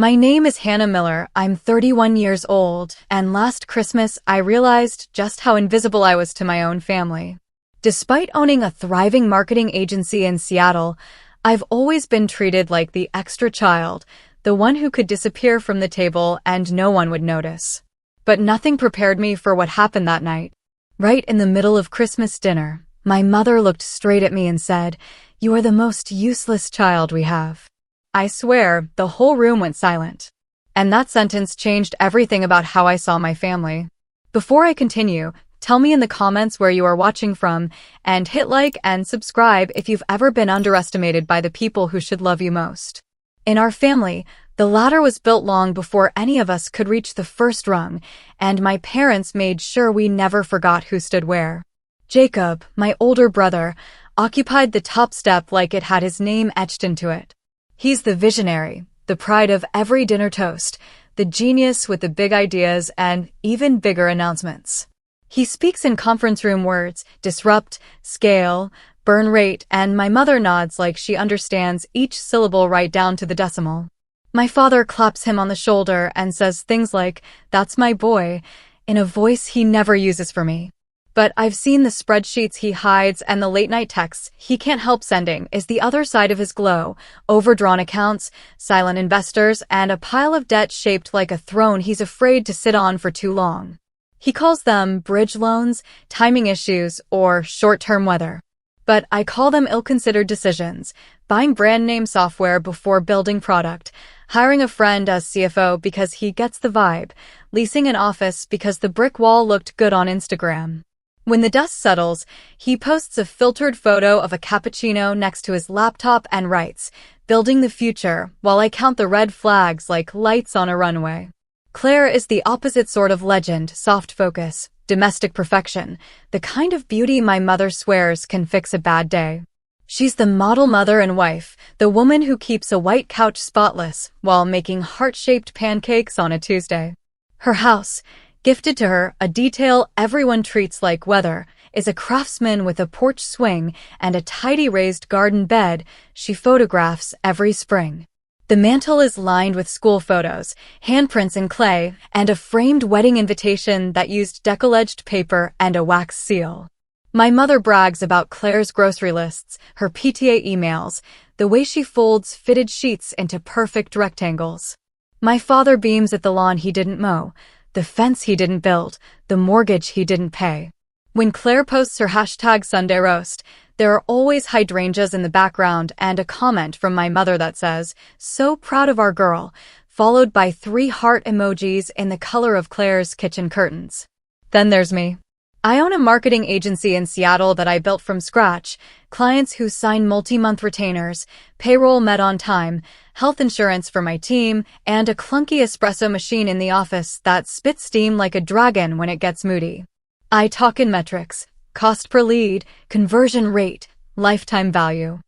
My name is Hannah Miller. I'm 31 years old, and last Christmas I realized just how invisible I was to my own family. Despite owning a thriving marketing agency in Seattle, I've always been treated like the extra child, the one who could disappear from the table and no one would notice. But nothing prepared me for what happened that night. Right in the middle of Christmas dinner, my mother looked straight at me and said, "You are the most useless child we have." I swear, the whole room went silent. And that sentence changed everything about how I saw my family. Before I continue, tell me in the comments where you are watching from, and hit like and subscribe if you've ever been underestimated by the people who should love you most. In our family, the ladder was built long before any of us could reach the first rung, and my parents made sure we never forgot who stood where. Jacob, my older brother, occupied the top step like it had his name etched into it. He's the visionary, the pride of every dinner toast, the genius with the big ideas and even bigger announcements. He speaks in conference room words, disrupt, scale, burn rate, and my mother nods like she understands each syllable right down to the decimal. My father claps him on the shoulder and says things like, "That's my boy," in a voice he never uses for me. But I've seen the spreadsheets he hides and the late-night texts he can't help sending is the other side of his glow, overdrawn accounts, silent investors, and a pile of debt shaped like a throne he's afraid to sit on for too long. He calls them bridge loans, timing issues, or short-term weather. But I call them ill-considered decisions, buying brand-name software before building product, hiring a friend as CFO because he gets the vibe, leasing an office because the brick wall looked good on Instagram. When the dust settles, he posts a filtered photo of a cappuccino next to his laptop and writes, "Building the future," while I count the red flags like lights on a runway. Claire is the opposite sort of legend, soft focus, domestic perfection, the kind of beauty my mother swears can fix a bad day. She's the model mother and wife, the woman who keeps a white couch spotless while making heart-shaped pancakes on a Tuesday. Her house, gifted to her, a detail everyone treats like weather, is a craftsman with a porch swing and a tidy raised garden bed she photographs every spring. The mantel is lined with school photos, handprints in clay, and a framed wedding invitation that used decollaged paper and a wax seal. My mother brags about Claire's grocery lists, her PTA emails, the way she folds fitted sheets into perfect rectangles. My father beams at the lawn he didn't mow, the fence he didn't build, the mortgage he didn't pay. When Claire posts her #Sunday roast, there are always hydrangeas in the background and a comment from my mother that says, "So proud of our girl," followed by 3 heart emojis in the color of Claire's kitchen curtains. Then there's me. I own a marketing agency in Seattle that I built from scratch, clients who sign multi-month retainers, payroll met on time, health insurance for my team, and a clunky espresso machine in the office that spits steam like a dragon when it gets moody. I talk in metrics, cost per lead, conversion rate, lifetime value.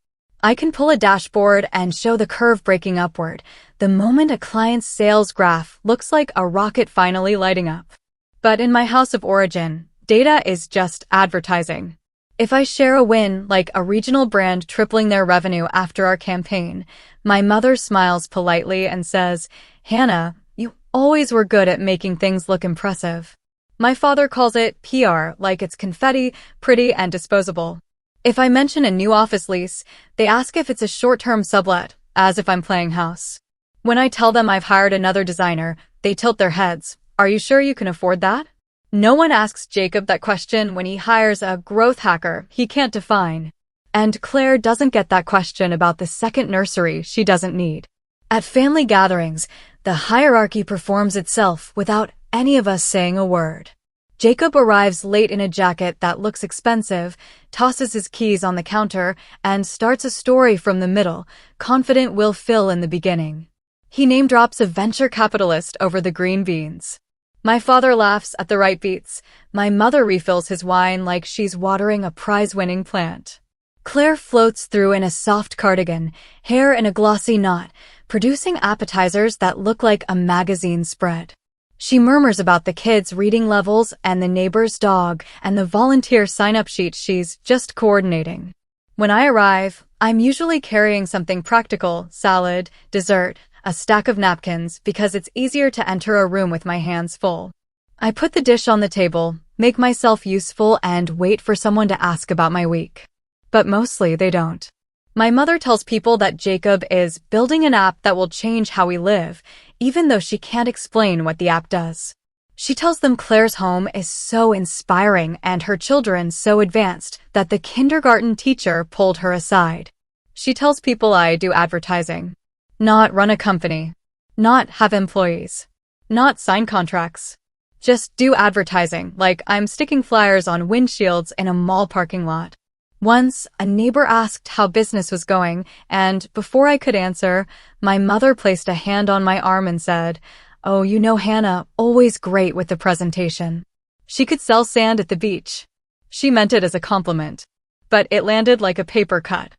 I can pull a dashboard and show the curve breaking upward, the moment a client's sales graph looks like a rocket finally lighting up. But in my house of origin, data is just advertising. If I share a win, like a regional brand tripling their revenue after our campaign, my mother smiles politely and says, "Hannah, you always were good at making things look impressive." My father calls it PR, like it's confetti, pretty, and disposable. If I mention a new office lease, they ask if it's a short-term sublet, as if I'm playing house. When I tell them I've hired another designer, they tilt their heads. "Are you sure you can afford that?" No one asks Jacob that question when he hires a growth hacker he can't define. And Claire doesn't get that question about the second nursery she doesn't need. At family gatherings, the hierarchy performs itself without any of us saying a word. Jacob arrives late in a jacket that looks expensive, tosses his keys on the counter, and starts a story from the middle, confident we'll fill in the beginning. He name-drops a venture capitalist over the green beans. My father laughs at the right beats. My mother refills his wine like she's watering a prize-winning plant. Claire floats through in a soft cardigan, hair in a glossy knot, producing appetizers that look like a magazine spread. She murmurs about the kids' reading levels and the neighbor's dog and the volunteer sign-up sheet she's just coordinating. When I arrive, I'm usually carrying something practical, salad, dessert, a stack of napkins, because it's easier to enter a room with my hands full. I put the dish on the table, make myself useful, and wait for someone to ask about my week. But mostly they don't. My mother tells people that Jacob is building an app that will change how we live, even though she can't explain what the app does. She tells them Claire's home is so inspiring and her children so advanced that the kindergarten teacher pulled her aside. She tells people I do advertising, not run a company, not have employees, not sign contracts. Just do advertising, like I'm sticking flyers on windshields in a mall parking lot. Once, a neighbor asked how business was going, and before I could answer, my mother placed a hand on my arm and said, "Oh, you know Hannah, always great with the presentation." She could sell sand at the beach. She meant it as a compliment, but it landed like a paper cut.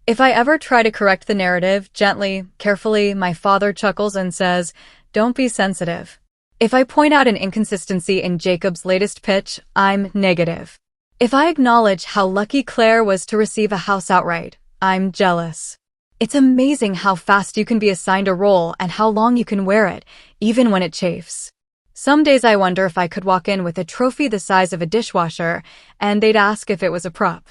If I ever try to correct the narrative, gently, carefully, my father chuckles and says, "Don't be sensitive." If I point out an inconsistency in Jacob's latest pitch, I'm negative. If I acknowledge how lucky Claire was to receive a house outright, I'm jealous. It's amazing how fast you can be assigned a role and how long you can wear it, even when it chafes. Some days I wonder if I could walk in with a trophy the size of a dishwasher, and they'd ask if it was a prop.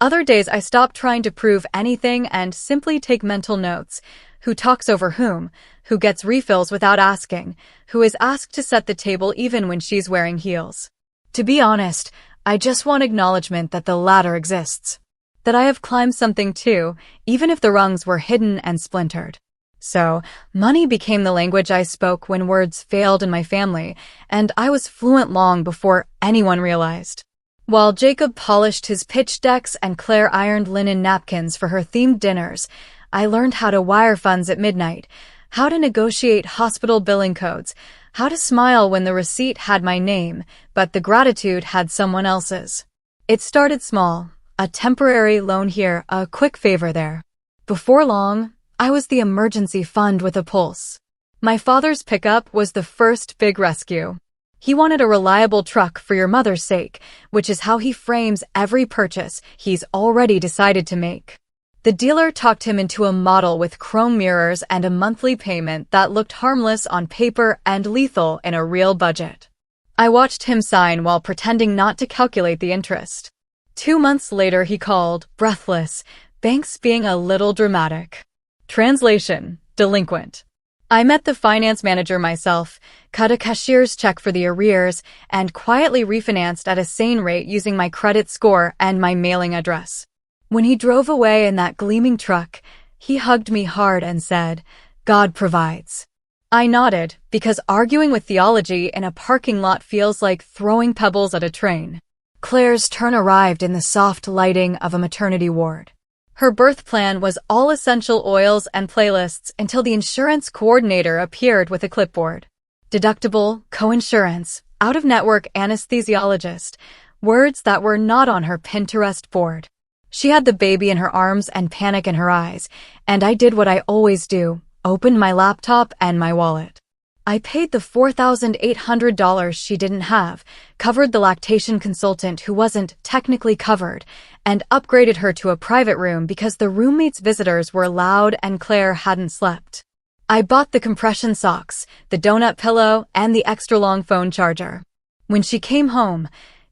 Other days I stop trying to prove anything and simply take mental notes. Who talks over whom? Who gets refills without asking? Who is asked to set the table even when she's wearing heels? To be honest, I just want acknowledgement that the ladder exists. That I have climbed something too, even if the rungs were hidden and splintered. So, money became the language I spoke when words failed in my family, and I was fluent long before anyone realized. While Jacob polished his pitch decks and Claire ironed linen napkins for her themed dinners, I learned how to wire funds at midnight, how to negotiate hospital billing codes, how to smile when the receipt had my name, but the gratitude had someone else's. It started small, a temporary loan here, a quick favor there. Before long, I was the emergency fund with a pulse. My father's pickup was the first big rescue. He wanted a reliable truck for your mother's sake, which is how he frames every purchase he's already decided to make. The dealer talked him into a model with chrome mirrors and a monthly payment that looked harmless on paper and lethal in a real budget. I watched him sign while pretending not to calculate the interest. 2 months later he called, breathless, banks being a little dramatic. Translation: delinquent. I met the finance manager myself, cut a cashier's check for the arrears, and quietly refinanced at a sane rate using my credit score and my mailing address. When he drove away in that gleaming truck, he hugged me hard and said, "God provides." I nodded, because arguing with theology in a parking lot feels like throwing pebbles at a train. Claire's turn arrived in the soft lighting of a maternity ward. Her birth plan was all essential oils and playlists until the insurance coordinator appeared with a clipboard. Deductible, coinsurance, out-of-network anesthesiologist, words that were not on her Pinterest board. She had the baby in her arms and panic in her eyes, and I did what I always do, opened my laptop and my wallet. I paid the $4,800 she didn't have, covered the lactation consultant who wasn't technically covered, and upgraded her to a private room because the roommate's visitors were loud and Claire hadn't slept. I bought the compression socks, the donut pillow, and the extra-long phone charger. When she came home,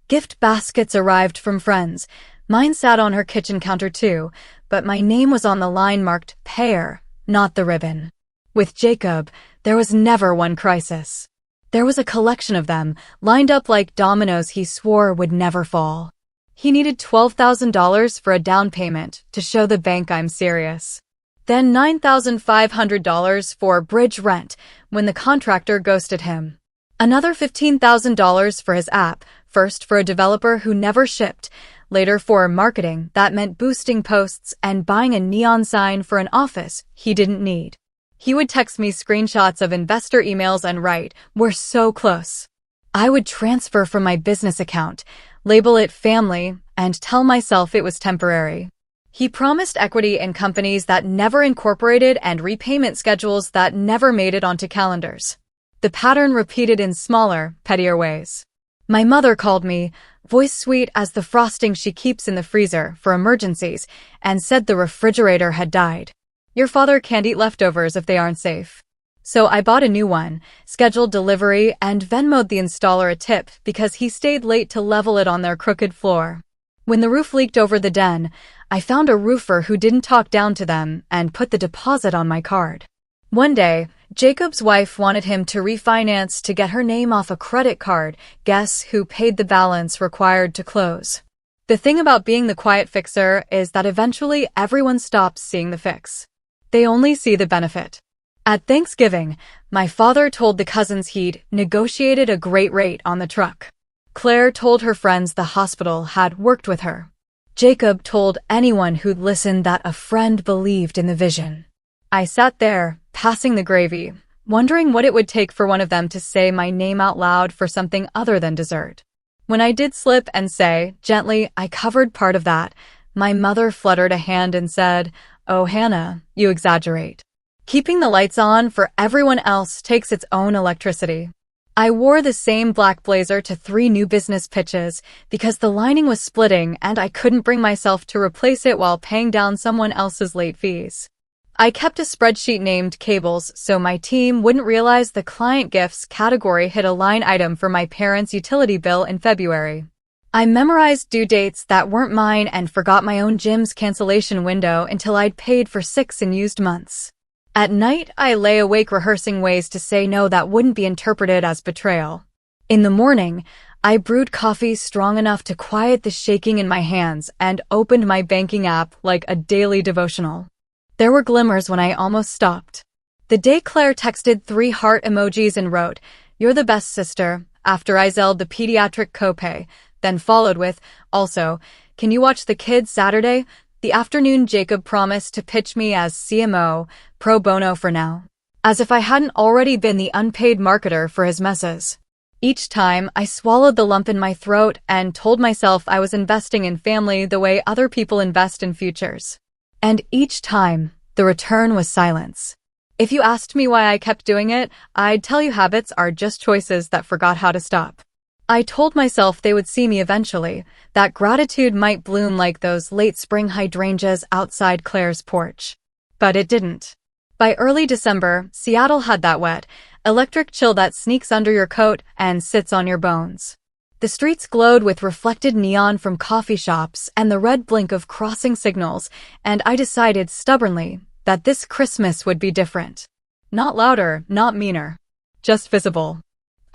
gift baskets arrived from friends. Mine sat on her kitchen counter too, but my name was on the line marked payer, not the ribbon. With Jacob, there was never one crisis. There was a collection of them, lined up like dominoes he swore would never fall. He needed $12,000 for a down payment to show the bank I'm serious. Then $9,500 for bridge rent when the contractor ghosted him. Another $15,000 for his app, first for a developer who never shipped, later for marketing that meant boosting posts and buying a neon sign for an office he didn't need. He would text me screenshots of investor emails and write, "We're so close." I would transfer from my business account, label it family, and tell myself it was temporary. He promised equity in companies that never incorporated and repayment schedules that never made it onto calendars. The pattern repeated in smaller, pettier ways. My mother called me, voice sweet as the frosting she keeps in the freezer for emergencies, and said the refrigerator had died. "Your father can't eat leftovers if they aren't safe." So I bought a new one, scheduled delivery, and Venmoed the installer a tip because he stayed late to level it on their crooked floor. When the roof leaked over the den, I found a roofer who didn't talk down to them and put the deposit on my card. One day, Jacob's wife wanted him to refinance to get her name off a credit card. Guess who paid the balance required to close? The thing about being the quiet fixer is that eventually everyone stops seeing the fix. They only see the benefit. At Thanksgiving, my father told the cousins he'd negotiated a great rate on the truck. Claire told her friends the hospital had worked with her. Jacob told anyone who'd listened that a friend believed in the vision. I sat there, passing the gravy, wondering what it would take for one of them to say my name out loud for something other than dessert. When I did slip and say, gently, I covered part of that, my mother fluttered a hand and said, "Oh, Hannah, you exaggerate. Keeping the lights on for everyone else takes its own electricity." I wore the same black blazer to 3 new business pitches because the lining was splitting and I couldn't bring myself to replace it while paying down someone else's late fees. I kept a spreadsheet named Cables so my team wouldn't realize the client gifts category hit a line item for my parents' utility bill in February. I memorized due dates that weren't mine and forgot my own gym's cancellation window until I'd paid for 6 unused months. At night, I lay awake rehearsing ways to say no that wouldn't be interpreted as betrayal. In the morning, I brewed coffee strong enough to quiet the shaking in my hands and opened my banking app like a daily devotional. There were glimmers when I almost stopped. The day Claire texted 3 heart emojis and wrote, "You're the best sister," after I zelled the pediatric copay, then followed with, "Also, can you watch the kids Saturday?" The afternoon Jacob promised to pitch me as CMO, pro bono for now. As if I hadn't already been the unpaid marketer for his messes. Each time, I swallowed the lump in my throat and told myself I was investing in family the way other people invest in futures. And each time, the return was silence. If you asked me why I kept doing it, I'd tell you habits are just choices that forgot how to stop. I told myself they would see me eventually, that gratitude might bloom like those late spring hydrangeas outside Claire's porch. But it didn't. By early December, Seattle had that wet, electric chill that sneaks under your coat and sits on your bones. The streets glowed with reflected neon from coffee shops and the red blink of crossing signals, and I decided stubbornly that this Christmas would be different. Not louder, not meaner. Just visible.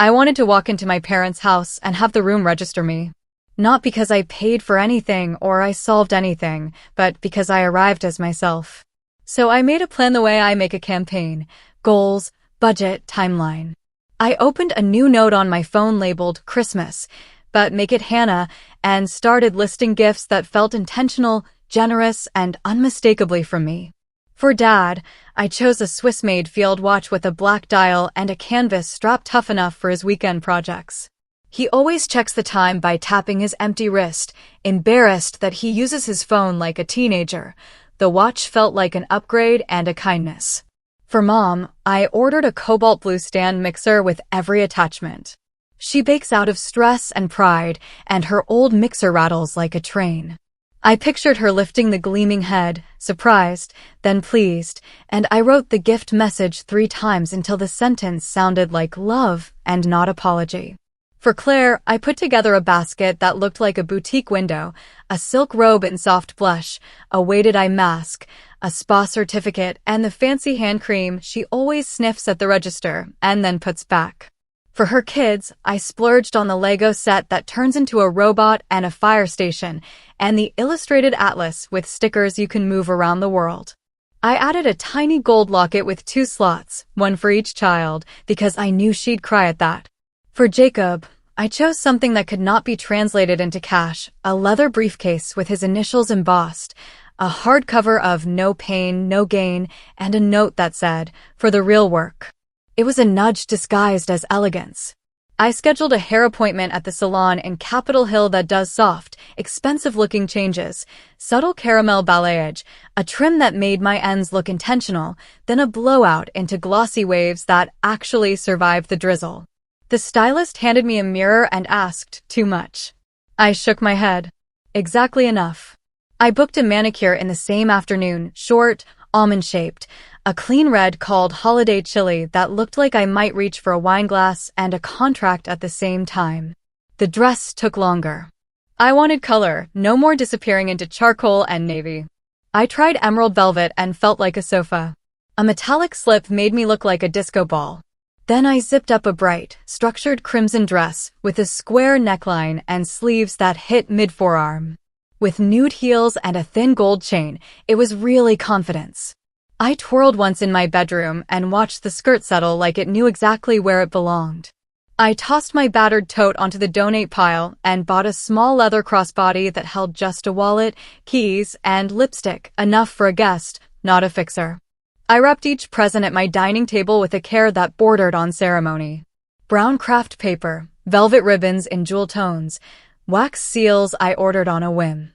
I wanted to walk into my parents' house and have the room register me. Not because I paid for anything or I solved anything, but because I arrived as myself. So I made a plan the way I make a campaign. Goals, budget, timeline. I opened a new note on my phone labeled Christmas, but make it Hannah, and started listing gifts that felt intentional, generous, and unmistakably from me. For Dad, I chose a Swiss-made field watch with a black dial and a canvas strap tough enough for his weekend projects. He always checks the time by tapping his empty wrist, embarrassed that he uses his phone like a teenager. The watch felt like an upgrade and a kindness. For Mom, I ordered a cobalt blue stand mixer with every attachment. She bakes out of stress and pride, and her old mixer rattles like a train. I pictured her lifting the gleaming head, surprised, then pleased, and I wrote the gift message 3 times until the sentence sounded like love and not apology. For Claire, I put together a basket that looked like a boutique window, a silk robe and soft blush, a weighted eye mask, a spa certificate, and the fancy hand cream she always sniffs at the register and then puts back. For her kids, I splurged on the Lego set that turns into a robot and a fire station, and the illustrated atlas with stickers you can move around the world. I added a tiny gold locket with 2 slots, one for each child, because I knew she'd cry at that. For Jacob, I chose something that could not be translated into cash, a leather briefcase with his initials embossed, a hardcover of No Pain, No Gain, and a note that said, "For the real work." It was a nudge disguised as elegance. I scheduled a hair appointment at the salon in Capitol Hill that does soft, expensive-looking changes, subtle caramel balayage, a trim that made my ends look intentional, then a blowout into glossy waves that actually survived the drizzle. The stylist handed me a mirror and asked, "Too much?" I shook my head. Exactly enough. I booked a manicure in the same afternoon, short, almond-shaped, A clean red called Holiday Chili that looked like I might reach for a wine glass and a contract at the same time. The dress took longer. I wanted color, no more disappearing into charcoal and navy. I tried emerald velvet and felt like a sofa. A metallic slip made me look like a disco ball. Then I zipped up a bright, structured crimson dress with a square neckline and sleeves that hit mid-forearm. With nude heels and a thin gold chain, it was really confidence. I twirled once in my bedroom and watched the skirt settle like it knew exactly where it belonged. I tossed my battered tote onto the donate pile and bought a small leather crossbody that held just a wallet, keys, and lipstick, enough for a guest, not a fixer. I wrapped each present at my dining table with a care that bordered on ceremony. Brown craft paper, velvet ribbons in jewel tones, wax seals I ordered on a whim.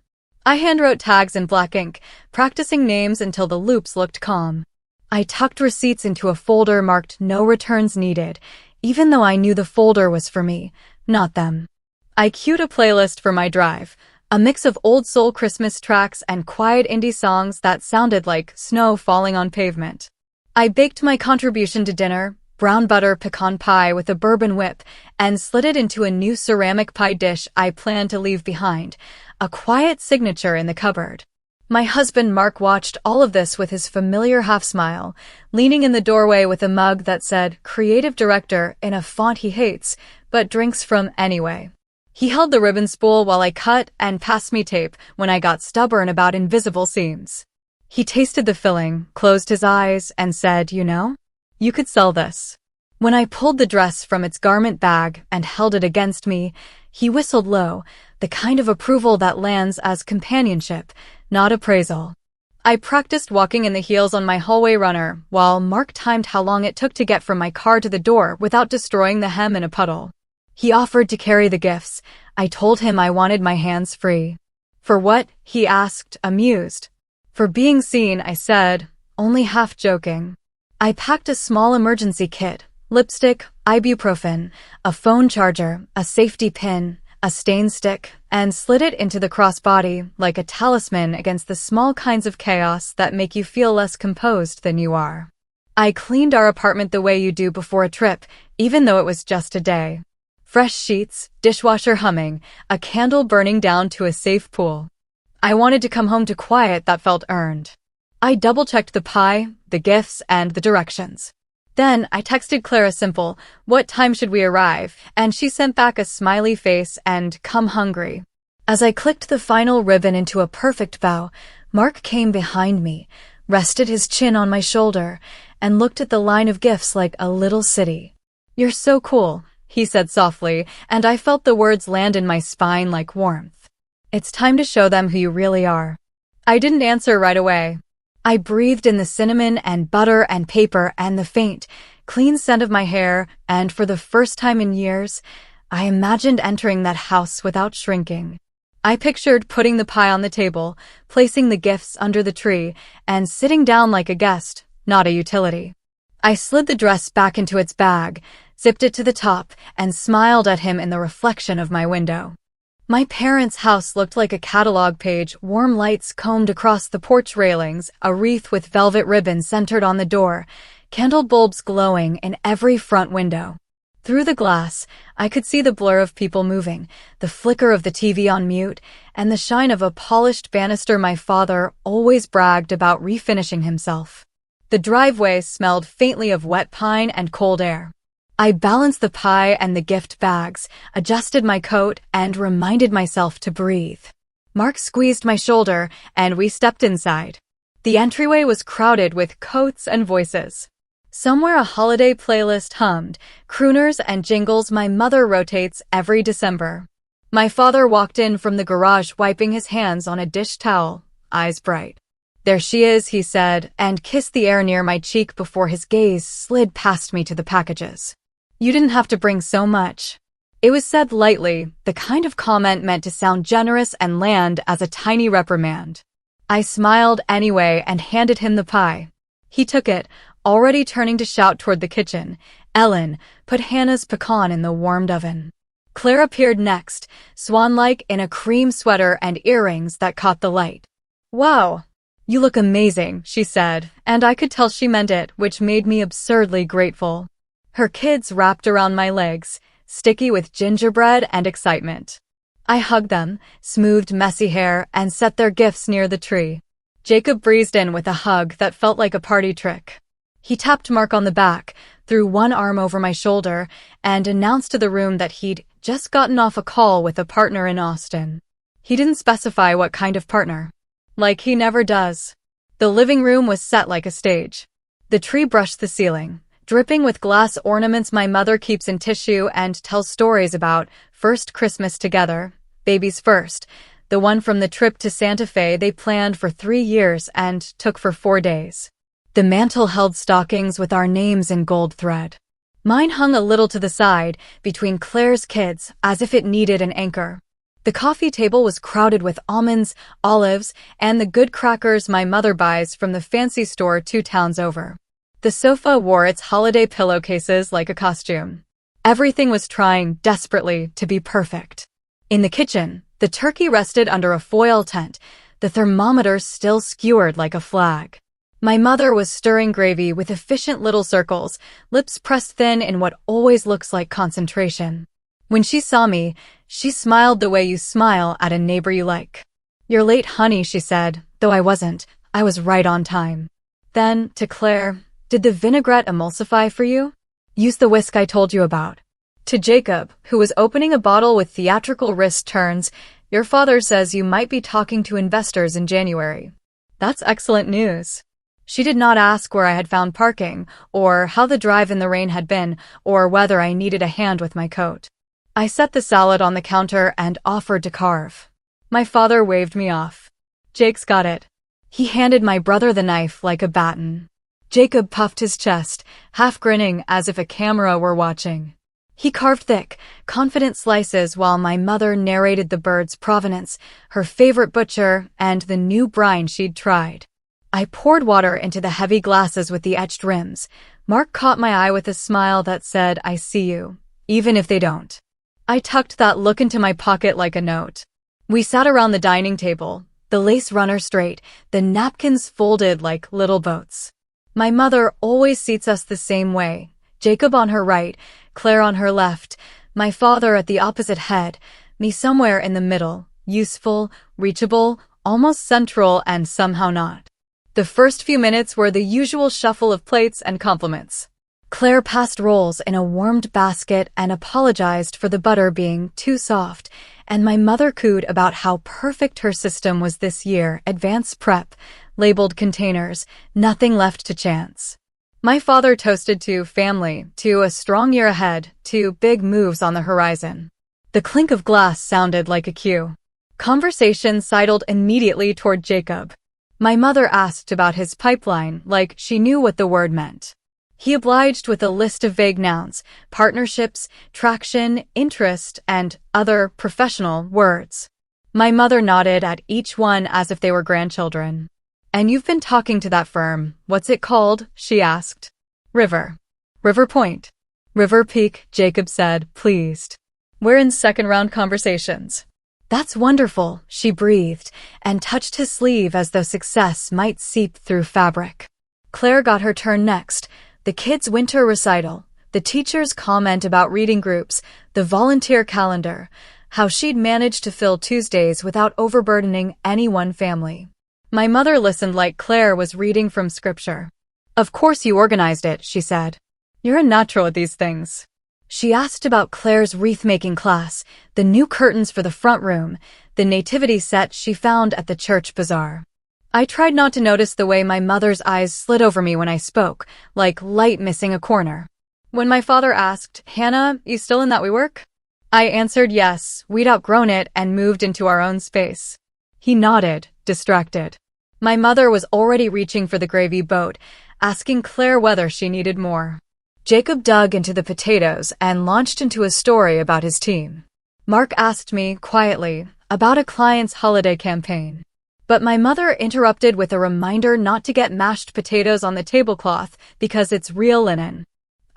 I handwrote tags in black ink, practicing names until the loops looked calm. I tucked receipts into a folder marked "No returns needed," even though I knew the folder was for me, not them. I queued a playlist for my drive, a mix of old soul Christmas tracks and quiet indie songs that sounded like snow falling on pavement. I baked my contribution to dinner, brown butter pecan pie with a bourbon whip, and slid it into a new ceramic pie dish I planned to leave behind, a quiet signature in the cupboard. My husband Mark watched all of this with his familiar half-smile, leaning in the doorway with a mug that said "Creative Director" in a font he hates, but drinks from anyway. He held the ribbon spool while I cut and passed me tape when I got stubborn about invisible seams. He tasted the filling, closed his eyes, and said, "You know, you could sell this." When I pulled the dress from its garment bag and held it against me, he whistled low, the kind of approval that lands as companionship, not appraisal. I practiced walking in the heels on my hallway runner while Mark timed how long it took to get from my car to the door without destroying the hem in a puddle. He offered to carry the gifts. I told him I wanted my hands free. "For what?" he asked, amused. "For being seen," I said, only half joking. I packed a small emergency kit, lipstick, ibuprofen, a phone charger, a safety pin, a stain stick, and slid it into the crossbody like a talisman against the small kinds of chaos that make you feel less composed than you are. I cleaned our apartment the way you do before a trip, even though it was just a day. Fresh sheets, dishwasher humming, a candle burning down to a safe pool. I wanted to come home to quiet that felt earned. I double-checked the pie, the gifts, and the directions. Then I texted Claire a simple, "What time should we arrive?" and she sent back a smiley face and "Come hungry." As I clicked the final ribbon into a perfect bow, Mark came behind me, rested his chin on my shoulder, and looked at the line of gifts like a little city. "You're so cool," he said softly, and I felt the words land in my spine like warmth. "It's time to show them who you really are." I didn't answer right away. I breathed in the cinnamon and butter and paper and the faint, clean scent of my hair, and for the first time in years, I imagined entering that house without shrinking. I pictured putting the pie on the table, placing the gifts under the tree, and sitting down like a guest, not a utility. I slid the dress back into its bag, zipped it to the top, and smiled at him in the reflection of my window. My parents' house looked like a catalog page, warm lights combed across the porch railings, a wreath with velvet ribbon centered on the door, candle bulbs glowing in every front window. Through the glass, I could see the blur of people moving, the flicker of the TV on mute, and the shine of a polished banister my father always bragged about refinishing himself. The driveway smelled faintly of wet pine and cold air. I balanced the pie and the gift bags, adjusted my coat, and reminded myself to breathe. Mark squeezed my shoulder, and we stepped inside. The entryway was crowded with coats and voices. Somewhere a holiday playlist hummed, crooners and jingles my mother rotates every December. My father walked in from the garage wiping his hands on a dish towel, eyes bright. "There she is," he said, and kissed the air near my cheek before his gaze slid past me to the packages. "You didn't have to bring so much." It was said lightly, the kind of comment meant to sound generous and land as a tiny reprimand. I smiled anyway and handed him the pie. He took it, already turning to shout toward the kitchen. "Ellen, put Hannah's pecan in the warmed oven." Claire appeared next, swan-like in a cream sweater and earrings that caught the light. "Wow, "You look amazing," she said, and I could tell she meant it, which made me absurdly grateful. Her kids wrapped around my legs, sticky with gingerbread and excitement. I hugged them, smoothed messy hair, and set their gifts near the tree. Jacob breezed in with a hug that felt like a party trick. He tapped Mark on the back, threw one arm over my shoulder, and announced to the room that he'd just gotten off a call with a partner in Austin. He didn't specify what kind of partner. Like he never does. The living room was set like a stage. The tree brushed the ceiling, dripping with glass ornaments my mother keeps in tissue and tells stories about. First Christmas together, babies first, the one from the trip to Santa Fe they planned for 3 years and took for 4 days. The mantel held stockings with our names in gold thread. Mine hung a little to the side, between Claire's kids, as if it needed an anchor. The coffee table was crowded with almonds, olives, and the good crackers my mother buys from the fancy store 2 towns over. The sofa wore its holiday pillowcases like a costume. Everything was trying desperately to be perfect. In the kitchen, the turkey rested under a foil tent, the thermometer still skewered like a flag. My mother was stirring gravy with efficient little circles, lips pressed thin in what always looks like concentration. When she saw me, she smiled the way you smile at a neighbor you like. "You're late, honey," she said, though I wasn't. I was right on time. Then, to Claire, "Did the vinaigrette emulsify for you? Use the whisk I told you about." To Jacob, who was opening a bottle with theatrical wrist turns, "Your father says you might be talking to investors in January." That's excellent news. She did not ask where I had found parking, or how the drive in the rain had been, or whether I needed a hand with my coat. I set the salad on the counter and offered to carve. My father waved me off. "Jake's got it." He handed my brother the knife like a baton. Jacob puffed his chest, half grinning as if a camera were watching. He carved thick, confident slices while my mother narrated the bird's provenance, her favorite butcher, and the new brine she'd tried. I poured water into the heavy glasses with the etched rims. Mark caught my eye with a smile that said, "I see you, even if they don't." I tucked that look into my pocket like a note. We sat around the dining table, the lace runner straight, the napkins folded like little boats. My mother always seats us the same way, Jacob on her right, Claire on her left, my father at the opposite head, me somewhere in the middle, useful, reachable, almost central, and somehow not. The first few minutes were the usual shuffle of plates and compliments. Claire passed rolls in a warmed basket and apologized for the butter being too soft, and my mother cooed about how perfect her system was this year, advanced prep, labeled containers, nothing left to chance. My father toasted to family, to a strong year ahead, to big moves on the horizon. The clink of glass sounded like a cue. Conversation sidled immediately toward Jacob. My mother asked about his pipeline like she knew what the word meant. He obliged with a list of vague nouns, partnerships, traction, interest, and other professional words. My mother nodded at each one as if they were grandchildren. "And you've been talking to that firm. What's it called?" she asked. "River Point. River Peak," Jacob said, pleased. "We're in second-round conversations." "That's wonderful," she breathed, and touched his sleeve as though success might seep through fabric. Claire got her turn next. The kids' winter recital, the teacher's comment about reading groups, the volunteer calendar, how she'd managed to fill Tuesdays without overburdening any one family. My mother listened like Claire was reading from scripture. "Of course you organized it," she said. "You're a natural at these things." She asked about Claire's wreath-making class, the new curtains for the front room, the nativity set she found at the church bazaar. I tried not to notice the way my mother's eyes slid over me when I spoke, like light missing a corner. When my father asked, "Hannah, you still in that WeWork?" I answered yes, we'd outgrown it and moved into our own space. He nodded, distracted. My mother was already reaching for the gravy boat, asking Claire whether she needed more. Jacob dug into the potatoes and launched into a story about his team. Mark asked me, quietly, about a client's holiday campaign. But my mother interrupted with a reminder not to get mashed potatoes on the tablecloth because it's real linen.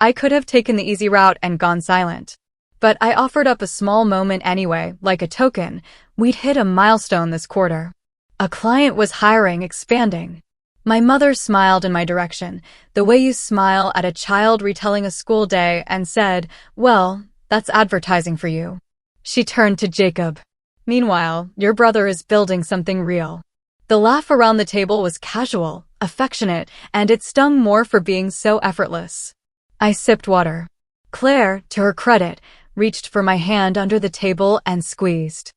I could have taken the easy route and gone silent. But I offered up a small moment anyway, like a token. We'd hit a milestone this quarter. A client was hiring, expanding. My mother smiled in my direction, the way you smile at a child retelling a school day, and said, "Well, that's advertising for you." She turned to Jacob. "Meanwhile, your brother is building something real." The laugh around the table was casual, affectionate, and it stung more for being so effortless. I sipped water. Claire, to her credit, reached for my hand under the table and squeezed.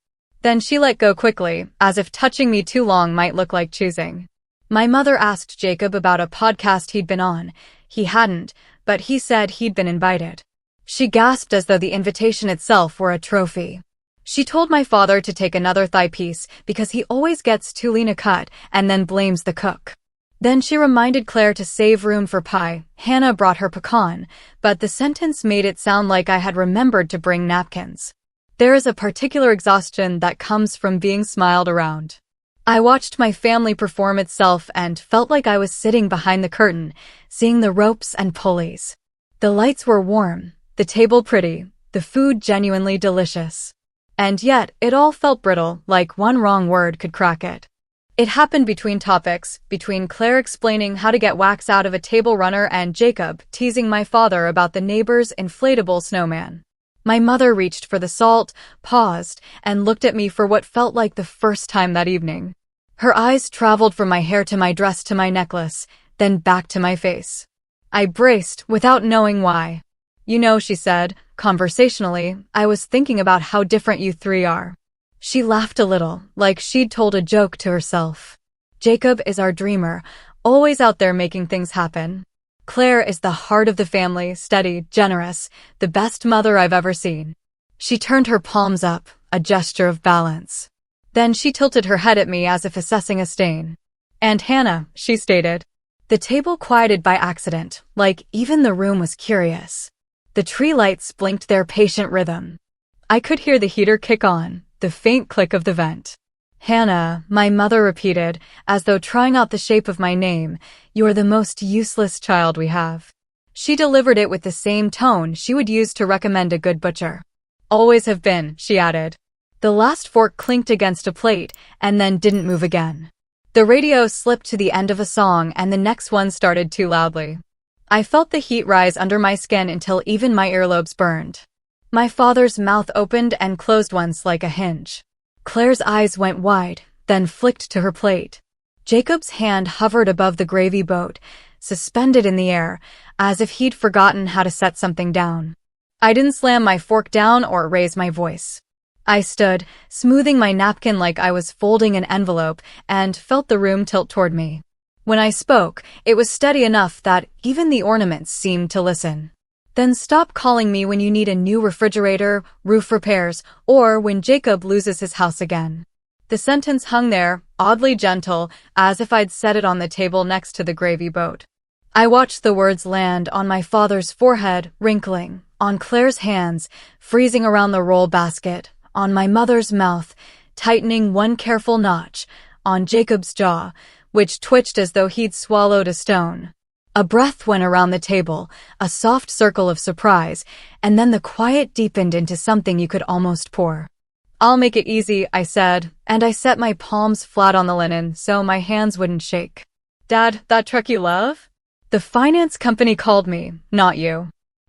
Then she let go quickly, as if touching me too long might look like choosing. My mother asked Jacob about a podcast he'd been on. He hadn't, but he said he'd been invited. She gasped as though the invitation itself were a trophy. She told my father to take another thigh piece because he always gets too lean a cut and then blames the cook. Then she reminded Claire to save room for pie. Hannah brought her pecan, but the sentence made it sound like I had remembered to bring napkins. There is a particular exhaustion that comes from being smiled around. I watched my family perform itself and felt like I was sitting behind the curtain, seeing the ropes and pulleys. The lights were warm, the table pretty, the food genuinely delicious. And yet, it all felt brittle, like one wrong word could crack it. It happened between topics, between Claire explaining how to get wax out of a table runner and Jacob teasing my father about the neighbor's inflatable snowman. My mother reached for the salt, paused, and looked at me for what felt like the first time that evening. Her eyes traveled from my hair to my dress to my necklace, then back to my face. I braced, without knowing why. "You know," she said, conversationally, "I was thinking about how different you three are." She laughed a little, like she'd told a joke to herself. "Jacob is our dreamer, always out there making things happen. Claire is the heart of the family, steady, generous, the best mother I've ever seen." She turned her palms up, a gesture of balance. Then she tilted her head at me as if assessing a stain. "And Hannah," she stated. The table quieted by accident, like even the room was curious. The tree lights blinked their patient rhythm. I could hear the heater kick on, the faint click of the vent. "Hannah," my mother repeated, as though trying out the shape of my name, "you're the most useless child we have." She delivered it with the same tone she would use to recommend a good butcher. "Always have been," she added. The last fork clinked against a plate, and then didn't move again. The radio slipped to the end of a song, and the next one started too loudly. I felt the heat rise under my skin until even my earlobes burned. My father's mouth opened and closed once like a hinge. Claire's eyes went wide, then flicked to her plate. Jacob's hand hovered above the gravy boat, suspended in the air, as if he'd forgotten how to set something down. I didn't slam my fork down or raise my voice. I stood, smoothing my napkin like I was folding an envelope, and felt the room tilt toward me. When I spoke, it was steady enough that even the ornaments seemed to listen. "Then stop calling me when you need a new refrigerator, roof repairs, or when Jacob loses his house again." The sentence hung there, oddly gentle, as if I'd set it on the table next to the gravy boat. I watched the words land on my father's forehead, wrinkling, on Claire's hands, freezing around the roll basket, on my mother's mouth, tightening one careful notch, on Jacob's jaw, which twitched as though he'd swallowed a stone. A breath went around the table, a soft circle of surprise, and then the quiet deepened into something you could almost pour. "I'll make it easy," I said, and I set my palms flat on the linen so my hands wouldn't shake. "Dad, that truck you love?" "The finance company called me, not you."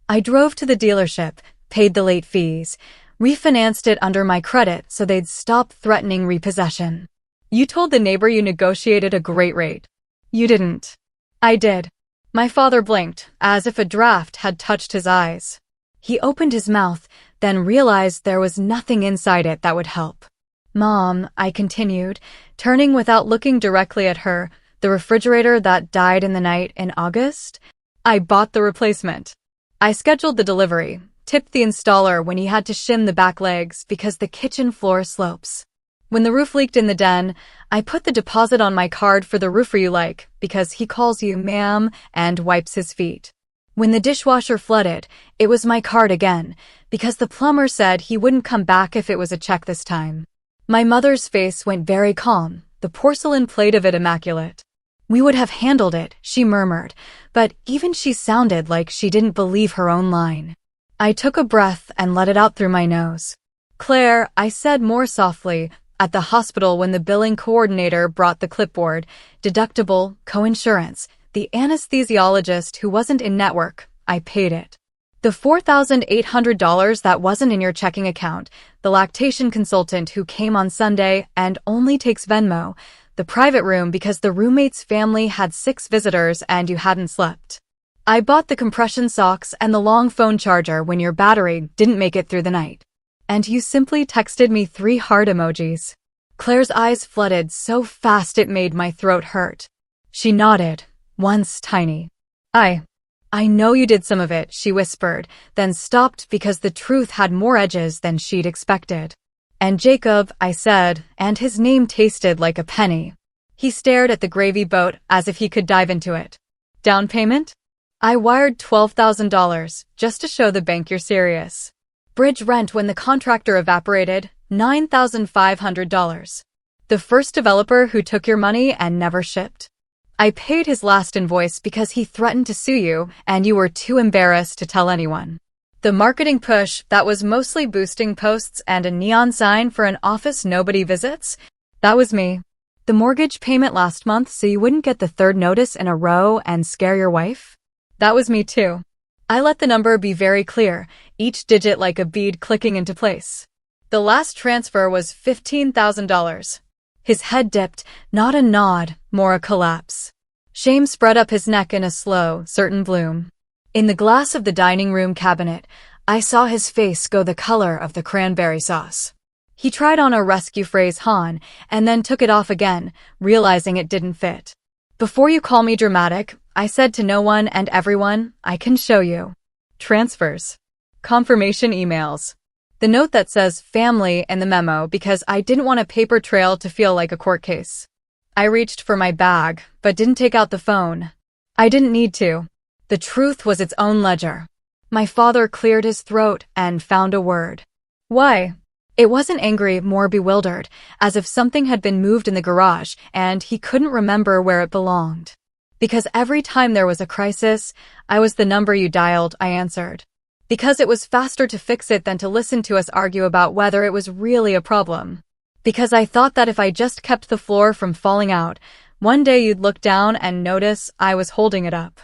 I drove to the dealership, paid the late fees, refinanced it under my credit so they'd stop threatening repossession. "You told the neighbor you negotiated a great rate." "You didn't." "I did." My father blinked, as if a draft had touched his eyes. He opened his mouth, then realized there was nothing inside it that would help. "Mom," I continued, turning without looking directly at her, "the refrigerator that died in the night in August? I bought the replacement. I scheduled the delivery, tipped the installer when he had to shim the back legs because the kitchen floor slopes. When the roof leaked in the den, I put the deposit on my card for the roofer you like because he calls you ma'am and wipes his feet. When the dishwasher flooded, it was my card again because the plumber said he wouldn't come back if it was a check this time." My mother's face went very calm, the porcelain plate of it immaculate. "We would have handled it," she murmured, but even she sounded like she didn't believe her own line. I took a breath and let it out through my nose. "Claire," I said more softly, at the hospital when the billing coordinator brought the clipboard, deductible, coinsurance, the anesthesiologist who wasn't in network, I paid it. The $4,800 that wasn't in your checking account, the lactation consultant who came on Sunday and only takes Venmo, the private room because the roommate's family had 6 visitors and you hadn't slept. I bought the compression socks and the long phone charger when your battery didn't make it through the night. And you simply texted me 3 heart emojis. Claire's eyes flooded so fast it made my throat hurt. She nodded, once tiny. I know you did some of it, she whispered, then stopped because the truth had more edges than she'd expected. And Jacob, I said, and his name tasted like a penny. He stared at the gravy boat as if he could dive into it. Down payment? I wired $12,000, just to show the bank you're serious. Bridge rent when the contractor evaporated, $9,500. The first developer who took your money and never shipped. I paid his last invoice because he threatened to sue you and you were too embarrassed to tell anyone. The marketing push that was mostly boosting posts and a neon sign for an office nobody visits, that was me. The mortgage payment last month so you wouldn't get the 3rd notice in a row and scare your wife, that was me too. I let the number be very clear, each digit like a bead clicking into place. The last transfer was $15,000. His head dipped, not a nod, more a collapse. Shame spread up his neck in a slow, certain bloom. In the glass of the dining room cabinet, I saw his face go the color of the cranberry sauce. He tried on a rescue phrase Han, and then took it off again, realizing it didn't fit. Before you call me dramatic, I said to no one and everyone, I can show you. Transfers. Confirmation emails. The note that says family in the memo because I didn't want a paper trail to feel like a court case. I reached for my bag, but didn't take out the phone. I didn't need to. The truth was its own ledger. My father cleared his throat and found a word. Why? It wasn't angry, more bewildered, as if something had been moved in the garage and he couldn't remember where it belonged. Because every time there was a crisis, I was the number you dialed, I answered. Because it was faster to fix it than to listen to us argue about whether it was really a problem. Because I thought that if I just kept the floor from falling out, one day you'd look down and notice I was holding it up.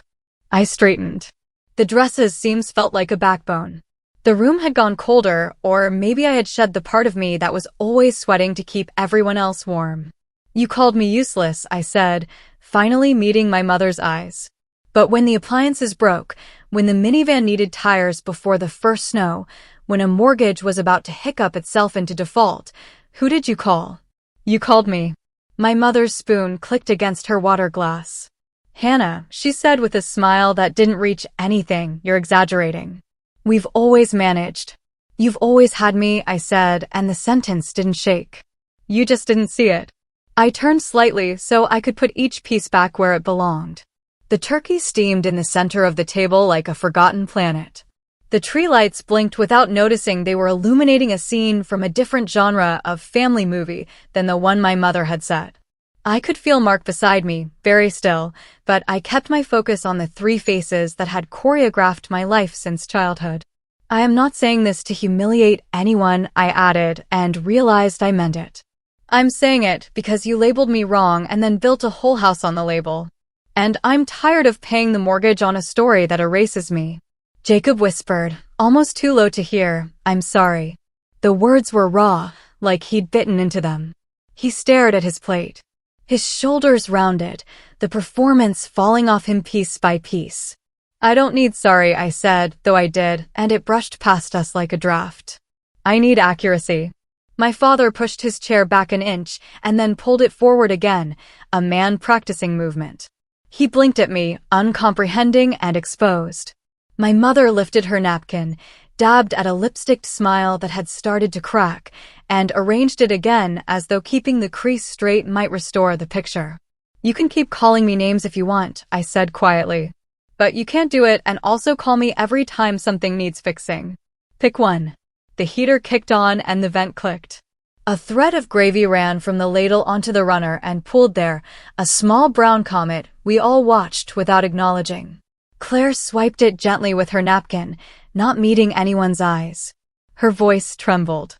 I straightened. The dress's seams felt like a backbone. The room had gone colder, or maybe I had shed the part of me that was always sweating to keep everyone else warm. You called me useless, I said, finally meeting my mother's eyes. But when the appliances broke, when the minivan needed tires before the first snow, when a mortgage was about to hiccup itself into default, who did you call? You called me. My mother's spoon clicked against her water glass. Hannah, she said with a smile that didn't reach anything, you're exaggerating. We've always managed. You've always had me, I said, and the sentence didn't shake. You just didn't see it. I turned slightly so I could put each piece back where it belonged. The turkey steamed in the center of the table like a forgotten planet. The tree lights blinked without noticing they were illuminating a scene from a different genre of family movie than the one my mother had set. I could feel Mark beside me, very still, but I kept my focus on the 3 faces that had choreographed my life since childhood. I am not saying this to humiliate anyone, I added, and realized I meant it. I'm saying it because you labeled me wrong and then built a whole house on the label. And I'm tired of paying the mortgage on a story that erases me. Jacob whispered, almost too low to hear, I'm sorry. The words were raw, like he'd bitten into them. He stared at his plate. His shoulders rounded, the performance falling off him piece by piece. I don't need sorry, I said, though I did, and it brushed past us like a draft. I need accuracy. My father pushed his chair back an inch and then pulled it forward again, a man practicing movement. He blinked at me, uncomprehending and exposed. My mother lifted her napkin, dabbed at a lipsticked smile that had started to crack, and arranged it again as though keeping the crease straight might restore the picture. You can keep calling me names if you want, I said quietly. But you can't do it and also call me every time something needs fixing. Pick one. The heater kicked on and the vent clicked. A thread of gravy ran from the ladle onto the runner and pooled there, a small brown comet we all watched without acknowledging. Claire swiped it gently with her napkin, not meeting anyone's eyes. Her voice trembled.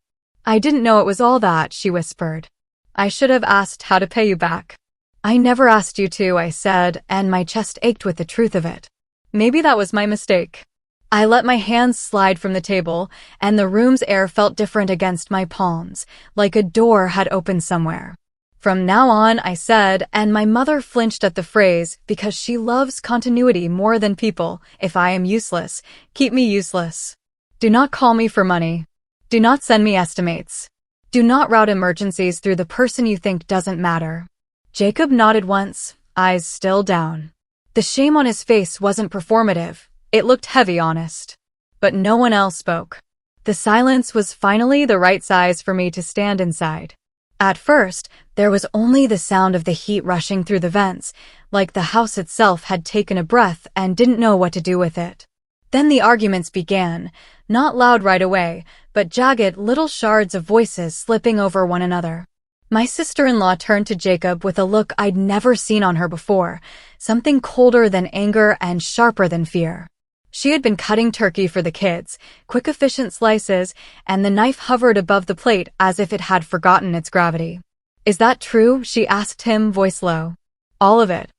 I didn't know it was all that, she whispered. I should have asked how to pay you back. I never asked you to, I said, and my chest ached with the truth of it. Maybe that was my mistake. I let my hands slide from the table, and the room's air felt different against my palms, like a door had opened somewhere. From now on, I said, and my mother flinched at the phrase because she loves continuity more than people. If I am useless, keep me useless. Do not call me for money. Do not send me estimates. Do not route emergencies through the person you think doesn't matter. Jacob nodded once, eyes still down. The shame on his face wasn't performative. It looked heavy, honest. But no one else spoke. The silence was finally the right size for me to stand inside. At first, there was only the sound of the heat rushing through the vents, like the house itself had taken a breath and didn't know what to do with it. Then the arguments began, not loud right away, but jagged little shards of voices slipping over one another. My sister-in-law turned to Jacob with a look I'd never seen on her before, something colder than anger and sharper than fear. She had been cutting turkey for the kids, quick efficient slices, and the knife hovered above the plate as if it had forgotten its gravity. Is that true? She asked him, voice low. All of it.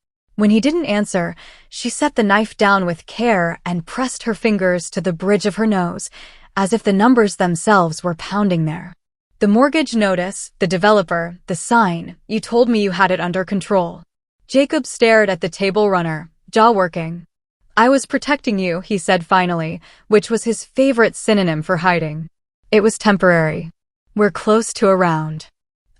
When he didn't answer, she set the knife down with care and pressed her fingers to the bridge of her nose, as if the numbers themselves were pounding there. The mortgage notice, the developer, the sign, you told me you had it under control. Jacob stared at the table runner, jaw working. I was protecting you, he said finally, which was his favorite synonym for hiding. It was temporary. We're close to a round.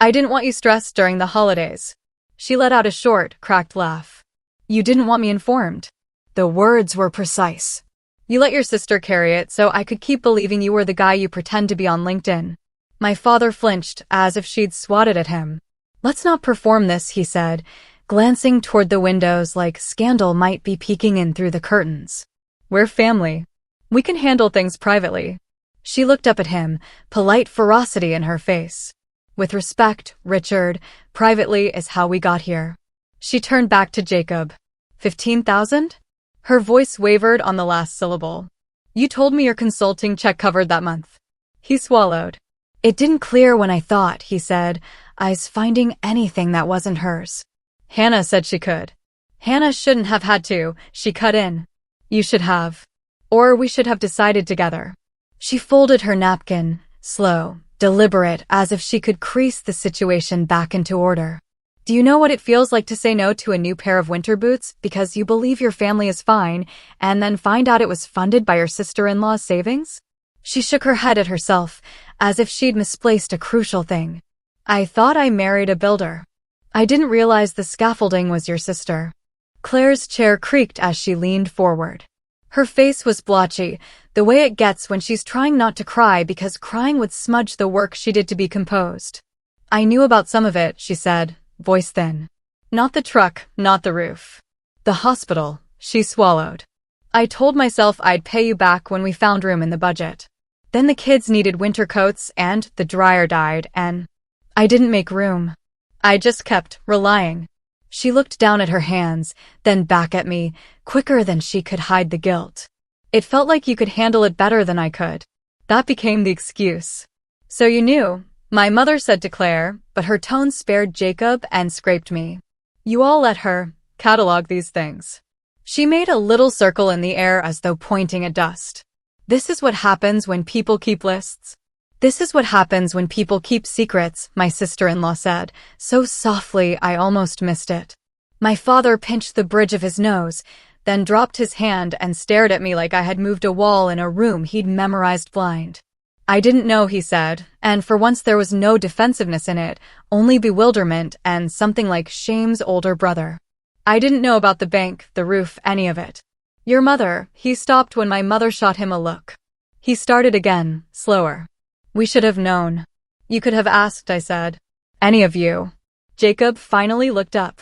I didn't want you stressed during the holidays. She let out a short, cracked laugh. You didn't want me informed. The words were precise. You let your sister carry it so I could keep believing you were the guy you pretend to be on LinkedIn. My father flinched, as if she'd swatted at him. Let's not perform this, he said, glancing toward the windows like scandal might be peeking in through the curtains. We're family. We can handle things privately. She looked up at him, polite ferocity in her face. With respect, Richard, privately is how we got here. She turned back to Jacob. 15,000? Her voice wavered on the last syllable. You told me your consulting check covered that month. He swallowed. It didn't clear when I thought, he said, eyes finding anything that wasn't hers. Hannah said she could. Hannah shouldn't have had to, she cut in. You should have. Or we should have decided together. She folded her napkin, slow, deliberate, as if she could crease the situation back into order. Do you know what it feels like to say no to a new pair of winter boots because you believe your family is fine and then find out it was funded by your sister-in-law's savings? She shook her head at herself, as if she'd misplaced a crucial thing. I thought I married a builder. I didn't realize the scaffolding was your sister. Claire's chair creaked as she leaned forward. Her face was blotchy, the way it gets when she's trying not to cry because crying would smudge the work she did to be composed. I knew about some of it, she said, voice thin. Not the truck, not the roof. The hospital, she swallowed. I told myself I'd pay you back when we found room in the budget. Then the kids needed winter coats and the dryer died and I didn't make room. I just kept relying. She looked down at her hands, then back at me, quicker than she could hide the guilt. It felt like you could handle it better than I could. That became the excuse. So you knew, my mother said to Claire, but her tone spared Jacob and scraped me. You all let her catalog these things. She made a little circle in the air as though pointing at dust. This is what happens when people keep lists. This is what happens when people keep secrets, my sister-in-law said, so softly I almost missed it. My father pinched the bridge of his nose, then dropped his hand and stared at me like I had moved a wall in a room he'd memorized blind. I didn't know, he said, and for once there was no defensiveness in it, only bewilderment and something like shame's older brother. I didn't know about the bank, the roof, any of it. Your mother, he stopped when my mother shot him a look. He started again, slower. We should have known. You could have asked, I said. Any of you. Jacob finally looked up.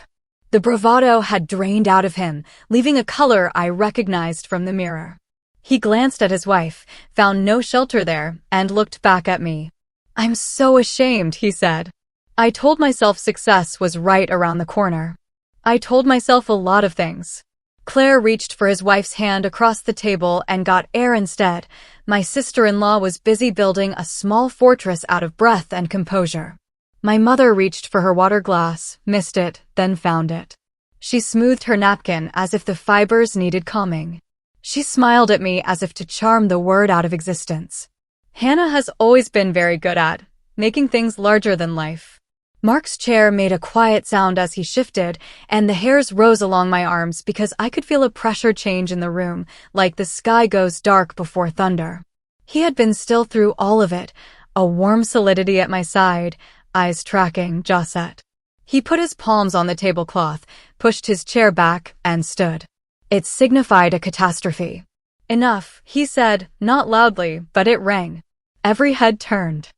The bravado had drained out of him, leaving a color I recognized from the mirror. He glanced at his wife, found no shelter there, and looked back at me. I'm so ashamed, he said. I told myself success was right around the corner. I told myself a lot of things. Claire reached for his wife's hand across the table and got air instead. My sister-in-law was busy building a small fortress out of breath and composure. My mother reached for her water glass, missed it, then found it. She smoothed her napkin as if the fibers needed calming. She smiled at me as if to charm the word out of existence. Hannah has always been very good at making things larger than life. Mark's chair made a quiet sound as he shifted, and the hairs rose along my arms because I could feel a pressure change in the room, like the sky goes dark before thunder. He had been still through all of it, a warm solidity at my side, eyes tracking, jaw set. He put his palms on the tablecloth, pushed his chair back, and stood. It signified a catastrophe. Enough, he said, not loudly, but it rang. Every head turned.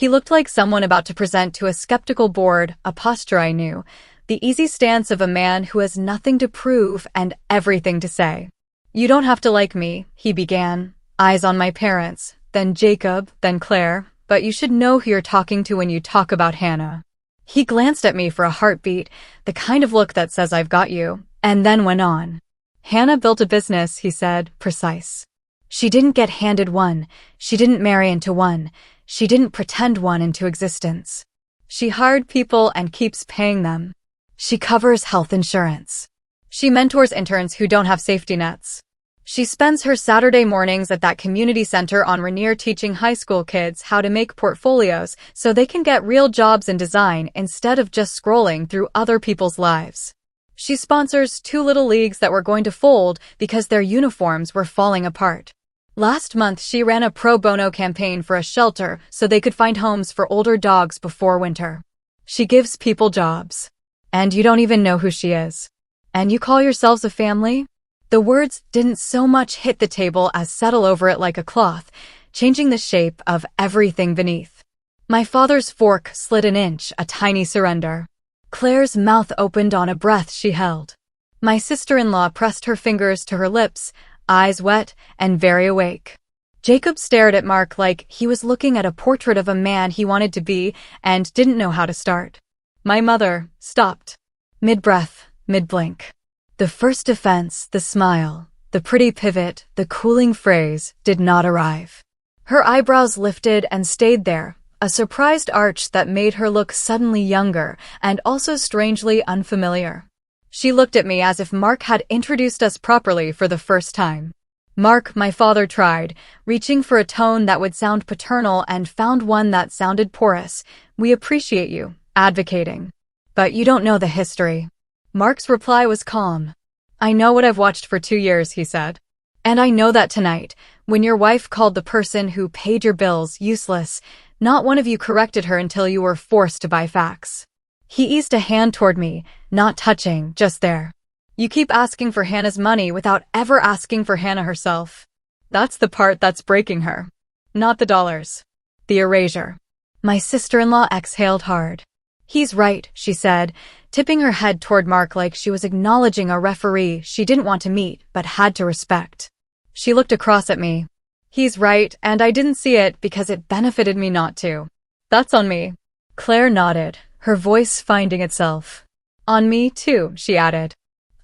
He looked like someone about to present to a skeptical board, a posture I knew, the easy stance of a man who has nothing to prove and everything to say. You don't have to like me, he began, eyes on my parents, then Jacob, then Claire, but you should know who you're talking to when you talk about Hannah. He glanced at me for a heartbeat, the kind of look that says I've got you, and then went on. Hannah built a business, he said, precise. She didn't get handed one, she didn't marry into one, she didn't pretend one into existence. She hired people and keeps paying them. She covers health insurance. She mentors interns who don't have safety nets. She spends her Saturday mornings at that community center on Rainier teaching high school kids how to make portfolios so they can get real jobs in design instead of just scrolling through other people's lives. She sponsors 2 little leagues that were going to fold because their uniforms were falling apart. Last month, she ran a pro bono campaign for a shelter so they could find homes for older dogs before winter. She gives people jobs. And you don't even know who she is. And you call yourselves a family? The words didn't so much hit the table as settle over it like a cloth, changing the shape of everything beneath. My father's fork slid an inch, a tiny surrender. Claire's mouth opened on a breath she held. My sister-in-law pressed her fingers to her lips, eyes wet and very awake. Jacob stared at Mark like he was looking at a portrait of a man he wanted to be and didn't know how to start. My mother stopped. Mid-breath, mid-blink. The first defense, the smile, the pretty pivot, the cooling phrase did not arrive. Her eyebrows lifted and stayed there, a surprised arch that made her look suddenly younger and also strangely unfamiliar. She looked at me as if Mark had introduced us properly for the first time. Mark, my father tried, reaching for a tone that would sound paternal and found one that sounded porous. We appreciate you, advocating. But you don't know the history. Mark's reply was calm. I know what I've watched for 2 years, he said. And I know that tonight, when your wife called the person who paid your bills useless, not one of you corrected her until you were forced to buy facts. He eased a hand toward me, not touching, just there. You keep asking for Hannah's money without ever asking for Hannah herself. That's the part that's breaking her. Not the dollars. The erasure. My sister-in-law exhaled hard. He's right, she said, tipping her head toward Mark like she was acknowledging a referee she didn't want to meet but had to respect. She looked across at me. He's right, and I didn't see it because it benefited me not to. That's on me. Claire nodded, her voice finding itself. On me, too, she added.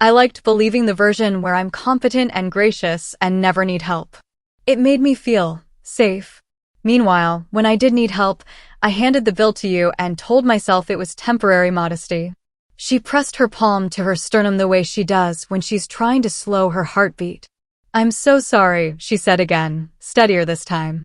I liked believing the version where I'm competent and gracious and never need help. It made me feel safe. Meanwhile, when I did need help, I handed the bill to you and told myself it was temporary modesty. She pressed her palm to her sternum the way she does when she's trying to slow her heartbeat. I'm so sorry, she said again, steadier this time.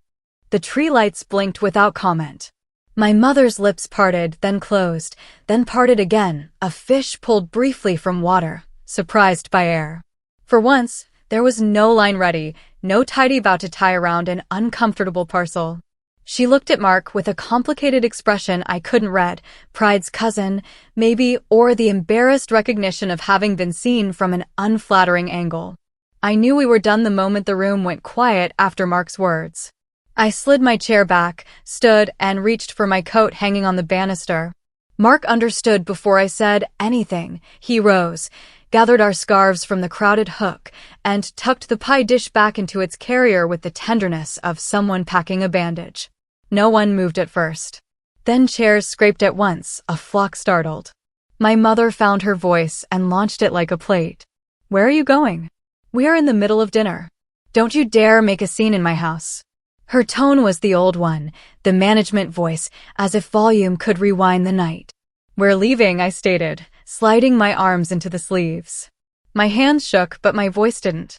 The tree lights blinked without comment. My mother's lips parted, then closed, then parted again, a fish pulled briefly from water, surprised by air. For once, there was no line ready, no tidy bow to tie around an uncomfortable parcel. She looked at Mark with a complicated expression I couldn't read, pride's cousin, maybe, or the embarrassed recognition of having been seen from an unflattering angle. I knew we were done the moment the room went quiet after Mark's words. I slid my chair back, stood, and reached for my coat hanging on the banister. Mark understood before I said anything. He rose, gathered our scarves from the crowded hook, and tucked the pie dish back into its carrier with the tenderness of someone packing a bandage. No one moved at first. Then chairs scraped at once, a flock startled. My mother found her voice and launched it like a plate. Where are you going? We are in the middle of dinner. Don't you dare make a scene in my house. Her tone was the old one, the management voice, as if volume could rewind the night. We're leaving, I stated, sliding my arms into the sleeves. My hands shook, but my voice didn't.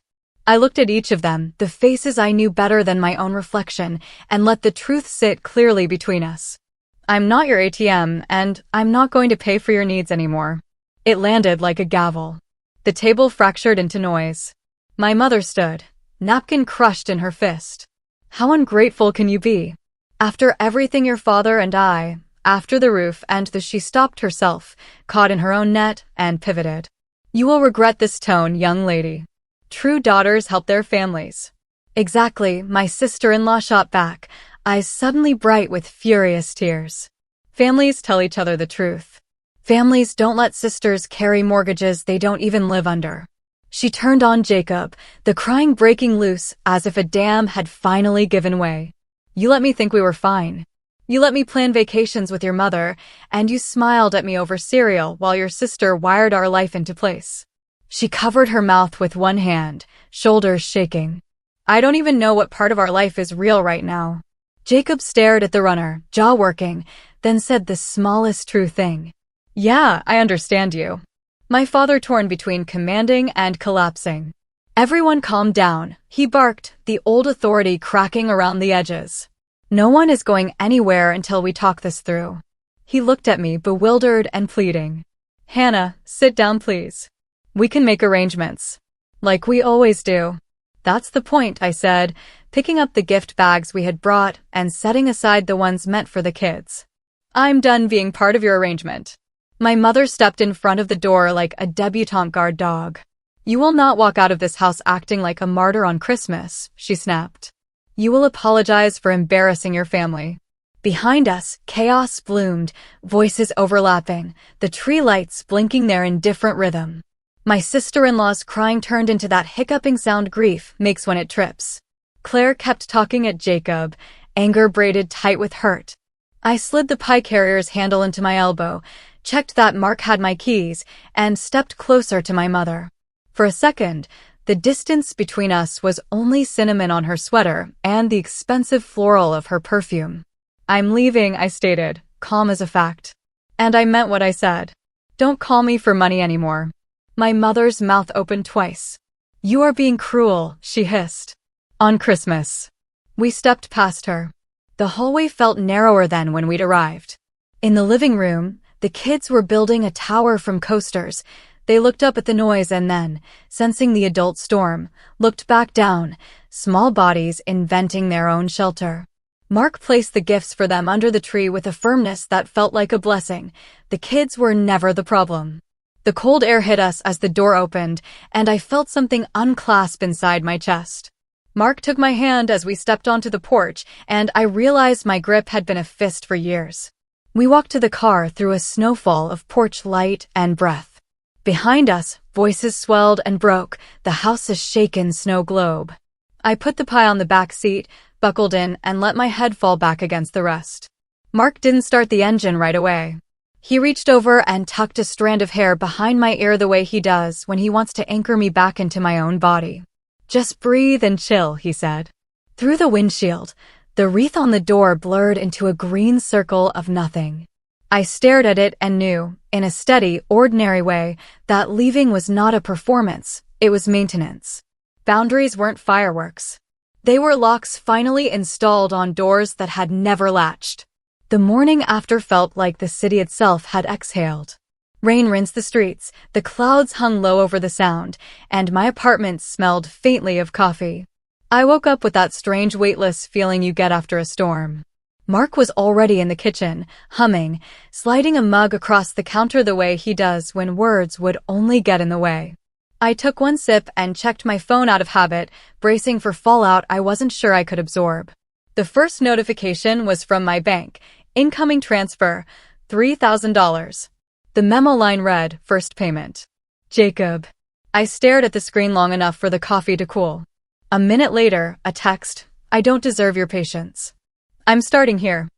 I looked at each of them, the faces I knew better than my own reflection, and let the truth sit clearly between us. I'm not your ATM, and I'm not going to pay for your needs anymore. It landed like a gavel. The table fractured into noise. My mother stood, napkin crushed in her fist. How ungrateful can you be? After everything your father and I, after the roof and she stopped herself, caught in her own net, and pivoted. You will regret this tone, young lady. True daughters help their families. Exactly, my sister-in-law shot back, eyes suddenly bright with furious tears. Families tell each other the truth. Families don't let sisters carry mortgages they don't even live under. She turned on Jacob, the crying breaking loose as if a dam had finally given way. You let me think we were fine. You let me plan vacations with your mother, and you smiled at me over cereal while your sister wired our life into place. She covered her mouth with one hand, shoulders shaking. I don't even know what part of our life is real right now. Jacob stared at the runner, jaw working, then said the smallest true thing. Yeah, I understand you. My father torn between commanding and collapsing. Everyone calmed down, he barked, the old authority cracking around the edges. No one is going anywhere until we talk this through. He looked at me, bewildered and pleading. Hannah, sit down please. We can make arrangements. Like we always do. That's the point, I said, picking up the gift bags we had brought and setting aside the ones meant for the kids. I'm done being part of your arrangement. My mother stepped in front of the door like a debutante guard dog. You will not walk out of this house acting like a martyr on Christmas, she snapped. You will apologize for embarrassing your family. Behind us, chaos bloomed, voices overlapping, the tree lights blinking their indifferent rhythm. My sister-in-law's crying turned into that hiccuping sound grief makes when it trips. Claire kept talking at Jacob, anger braided tight with hurt. I slid the pie carrier's handle into my elbow, checked that Mark had my keys, and stepped closer to my mother. For a second, the distance between us was only cinnamon on her sweater and the expensive floral of her perfume. I'm leaving, I stated, calm as a fact. And I meant what I said. Don't call me for money anymore. My mother's mouth opened twice. You are being cruel, she hissed. On Christmas. We stepped past her. The hallway felt narrower than when we'd arrived. In the living room, the kids were building a tower from coasters. They looked up at the noise and then, sensing the adult storm, looked back down, small bodies inventing their own shelter. Mark placed the gifts for them under the tree with a firmness that felt like a blessing. The kids were never the problem. The cold air hit us as the door opened, and I felt something unclasp inside my chest. Mark took my hand as we stepped onto the porch, and I realized my grip had been a fist for years. We walked to the car through a snowfall of porch light and breath. Behind us, voices swelled and broke, the house a shaken snow globe. I put the pie on the back seat, buckled in, and let my head fall back against the rest. Mark didn't start the engine right away. He reached over and tucked a strand of hair behind my ear the way he does when he wants to anchor me back into my own body. Just breathe and chill, he said. Through the windshield, the wreath on the door blurred into a green circle of nothing. I stared at it and knew, in a steady, ordinary way, that leaving was not a performance, it was maintenance. Boundaries weren't fireworks. They were locks finally installed on doors that had never latched. The morning after felt like the city itself had exhaled. Rain rinsed the streets, the clouds hung low over the sound, and my apartment smelled faintly of coffee. I woke up with that strange weightless feeling you get after a storm. Mark was already in the kitchen, humming, sliding a mug across the counter the way he does when words would only get in the way. I took one sip and checked my phone out of habit, bracing for fallout I wasn't sure I could absorb. The first notification was from my bank. Incoming transfer, $3,000. The memo line read, first payment. Jacob. I stared at the screen long enough for the coffee to cool. A minute later, a text, I don't deserve your patience. I'm starting here.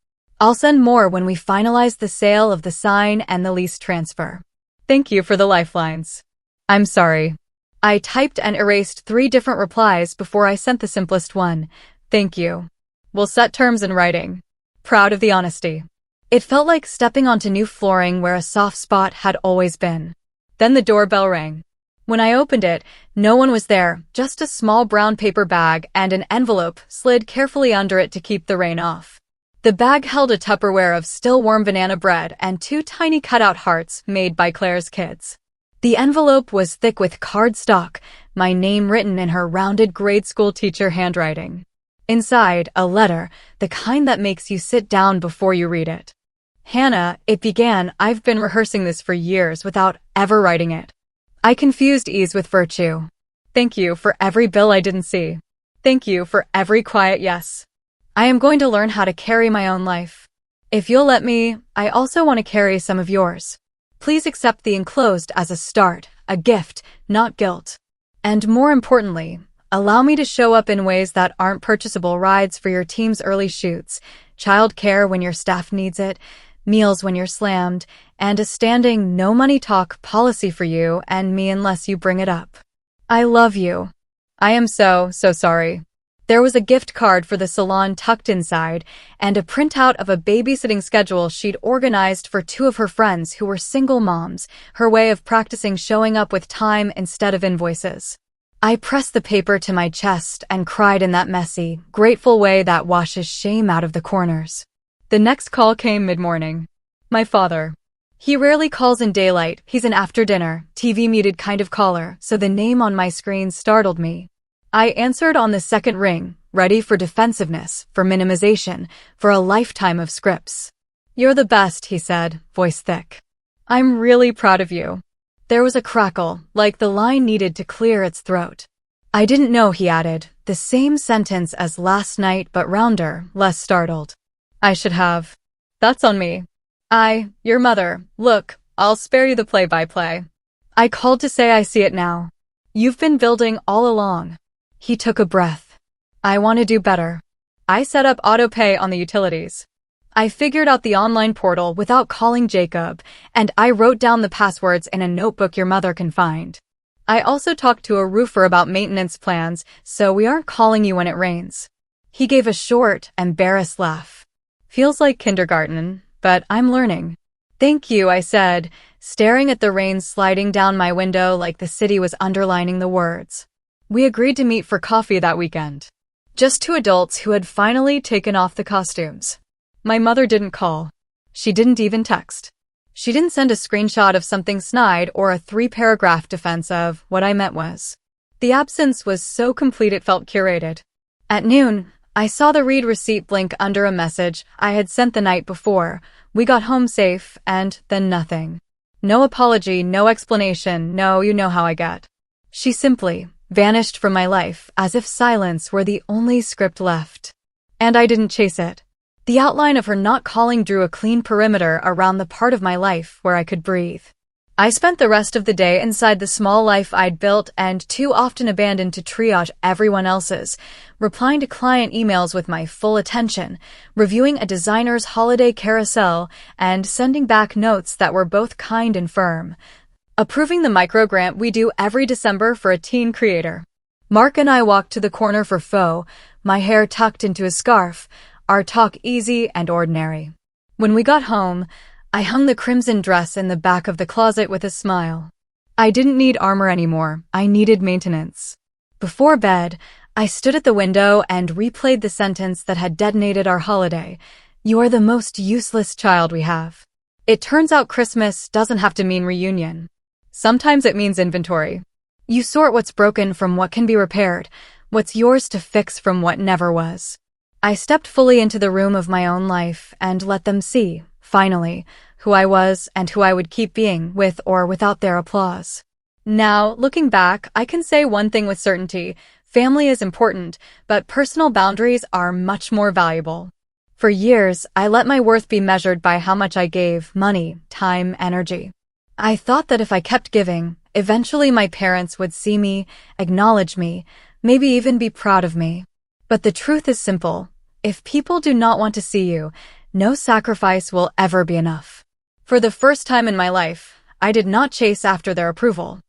I'll send more when we finalize the sale of the sign and the lease transfer. Thank you for the lifelines. I'm sorry. I typed and erased 3 different replies before I sent the simplest one. Thank you. We'll set terms in writing. Proud of the honesty. It felt like stepping onto new flooring where a soft spot had always been. Then the doorbell rang. When I opened it, no one was there, just a small brown paper bag and an envelope slid carefully under it to keep the rain off. The bag held a Tupperware of still warm banana bread and 2 tiny cutout hearts made by Claire's kids. The envelope was thick with cardstock, my name written in her rounded grade school teacher handwriting. Inside, a letter, the kind that makes you sit down before you read it. Hannah, it began. I've been rehearsing this for years without ever writing it. I confused ease with virtue. Thank you for every bill I didn't see. Thank you for every quiet yes. I am going to learn how to carry my own life. If you'll let me, I also want to carry some of yours. Please accept the enclosed as a start, a gift, not guilt. And more importantly, allow me to show up in ways that aren't purchasable: rides for your team's early shoots, childcare when your staff needs it, meals when you're slammed, and a standing no money talk policy for you and me unless you bring it up. I love you. I am so sorry. There was a gift card for the salon tucked inside, and a printout of a babysitting schedule she'd organized for 2 of her friends who were single moms, her way of practicing showing up with time instead of invoices. I pressed the paper to my chest and cried in that messy, grateful way that washes shame out of the corners. The next call came mid-morning. My father. He rarely calls in daylight. He's an after-dinner, TV-muted kind of caller, so the name on my screen startled me. I answered on the second ring, ready for defensiveness, for minimization, for a lifetime of scripts. You're the best, he said, voice thick. I'm really proud of you. There was a crackle, like the line needed to clear its throat. I didn't know, he added, the same sentence as last night but rounder, less startled. I should have. That's on me. Your mother. Look, I'll spare you the play-by-play. I called to say I see it now. You've been building all along. He took a breath. I want to do better. I set up auto-pay on the utilities. I figured out the online portal without calling Jacob, and I wrote down the passwords in a notebook your mother can find. I also talked to a roofer about maintenance plans, so we aren't calling you when it rains. He gave a short, embarrassed laugh. Feels like kindergarten, but I'm learning. Thank you, I said, staring at the rain sliding down my window like the city was underlining the words. We agreed to meet for coffee that weekend. Just 2 adults who had finally taken off the costumes. My mother didn't call. She didn't even text. She didn't send a screenshot of something snide or a 3-paragraph defense of what I meant was. The absence was so complete it felt curated. At noon, I saw the read receipt blink under a message I had sent the night before. We got home safe, and then nothing. No apology, no explanation, no, you know how I get. She simply vanished from my life as if silence were the only script left. And I didn't chase it. The outline of her not calling drew a clean perimeter around the part of my life where I could breathe. I spent the rest of the day inside the small life I'd built and too often abandoned to triage everyone else's, replying to client emails with my full attention, reviewing a designer's holiday carousel, and sending back notes that were both kind and firm. Approving the micro-grant we do every December for a teen creator. Mark and I walked to the corner for pho, my hair tucked into a scarf, our talk easy and ordinary. When we got home, I hung the crimson dress in the back of the closet with a smile. I didn't need armor anymore, I needed maintenance. Before bed, I stood at the window and replayed the sentence that had detonated our holiday. You are the most useless child we have. It turns out Christmas doesn't have to mean reunion. Sometimes it means inventory. You sort what's broken from what can be repaired, what's yours to fix from what never was. I stepped fully into the room of my own life and let them see, finally, who I was and who I would keep being, with or without their applause. Now, looking back, I can say one thing with certainty. Family is important, but personal boundaries are much more valuable. For years, I let my worth be measured by how much I gave: money, time, energy. I thought that if I kept giving, eventually my parents would see me, acknowledge me, maybe even be proud of me. But the truth is simple. If people do not want to see you, no sacrifice will ever be enough. For the first time in my life, I did not chase after their approval.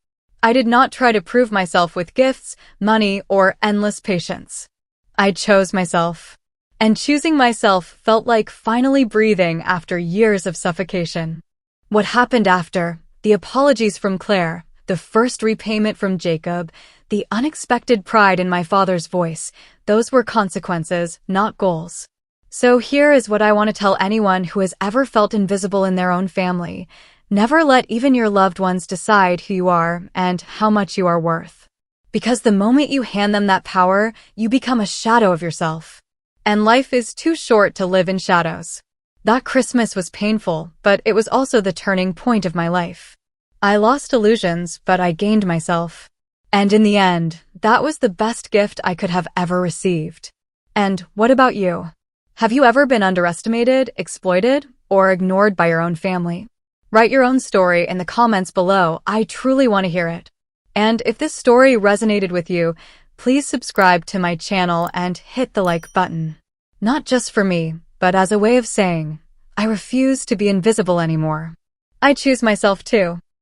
I did not try to prove myself with gifts, money, or endless patience. I chose myself. And choosing myself felt like finally breathing after years of suffocation. What happened after, the apologies from Claire, the first repayment from Jacob, the unexpected pride in my father's voice, those were consequences, not goals. So here is what I want to tell anyone who has ever felt invisible in their own family. Never let even your loved ones decide who you are and how much you are worth. Because the moment you hand them that power, you become a shadow of yourself. And life is too short to live in shadows. That Christmas was painful, but it was also the turning point of my life. I lost illusions, but I gained myself. And in the end, that was the best gift I could have ever received. And what about you? Have you ever been underestimated, exploited, or ignored by your own family? Write your own story in the comments below. I truly want to hear it. And if this story resonated with you, please subscribe to my channel and hit the like button. Not just for me, but as a way of saying, I refuse to be invisible anymore. I choose myself too.